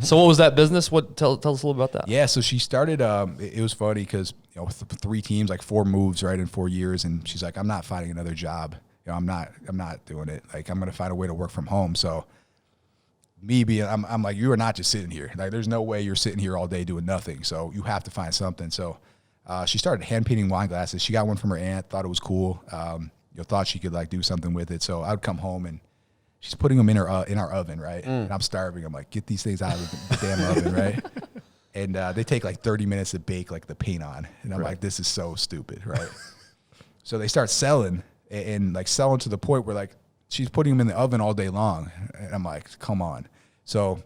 So what was that business? Tell us a little about that. Yeah, so she started. It was funny because with 3 teams, like 4 moves, right, in 4 years, and she's like, I'm not finding another job. I'm not doing it. Like, I'm gonna find a way to work from home. So I'm like, you are not just sitting here. Like, there's no way you're sitting here all day doing nothing. So you have to find something. So she started hand painting wine glasses. She got one from her aunt, thought it was cool. Thought she could like do something with it. So I'd come home and she's putting them in our oven, right? And I'm starving. I'm like, get these things out of the damn oven, right? And they take like 30 minutes to bake like the paint on. And I'm like, this is so stupid, right? So they start selling and like selling to the point where like she's putting them in the oven all day long. And I'm like, come on. So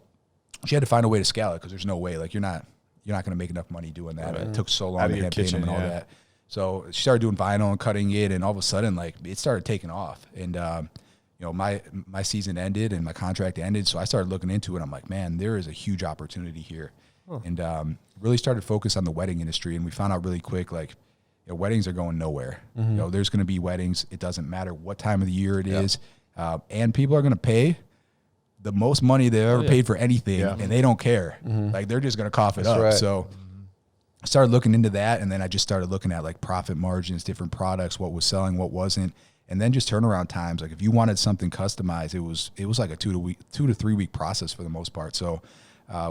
she had to find a way to scale it because there's no way. Like, you're not going to make enough money doing that. Right. It took so long to hand paint them and all that. So she started doing vinyl and cutting it, and all of a sudden, like, it started taking off. And my season ended and my contract ended, so I started looking into it. I'm like, man, there is a huge opportunity here, and really started focus on the wedding industry. And we found out really quick, like, weddings are going nowhere. There's going to be weddings. It doesn't matter what time of the year it is, and people are going to pay the most money they've ever paid for anything, and they don't care. Like, they're just going to cough it up. Right. So I started looking into that, and then I just started looking at like profit margins, different products, what was selling, what wasn't, and then just turnaround times. Like, if you wanted something customized, it was like a 2 to 3 week process for the most part. So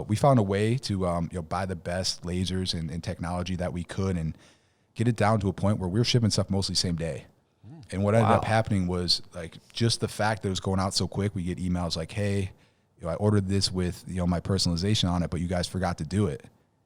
we found a way to buy the best lasers and technology that we could, and get it down to a point where we were shipping stuff mostly same day. And what ended up happening was, like, just the fact that it was going out so quick, we get emails like, hey, I ordered this with my personalization on it, but you guys forgot to do it.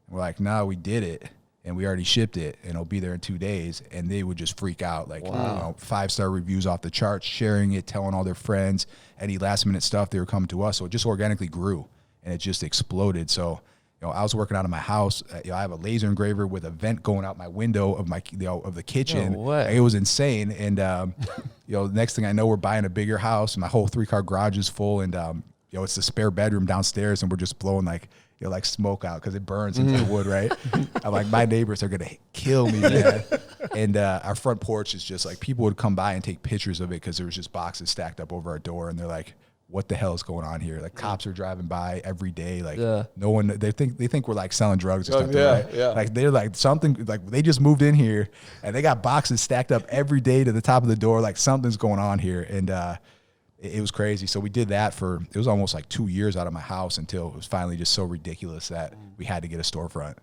And we're like, no, we did it, and we already shipped it, and it'll be there in 2 days. And they would just freak out, like, 5-star reviews off the charts, sharing it, telling all their friends, any last minute stuff, they were coming to us. So it just organically grew, and it just exploded. So I was working out of my house. I have a laser engraver with a vent going out my window of my of the kitchen. No way. It was insane. And next thing I know, we're buying a bigger house, and my whole 3-car garage is full. And it's the spare bedroom downstairs, and we're just blowing like smoke out because it burns into the wood, right? I'm like, my neighbors are gonna kill me, man. And our front porch is just like, people would come by and take pictures of it because there was just boxes stacked up over our door, and they're like, what the hell is going on here? Like, cops are driving by every day. Like, no one, they think we're like selling drugs or something, right? Yeah. Like, they're like, something, like, they just moved in here and they got boxes stacked up every day to the top of the door. Like, something's going on here. And it was crazy. So we did that it was almost like 2 years out of my house until it was finally just so ridiculous that we had to get a storefront.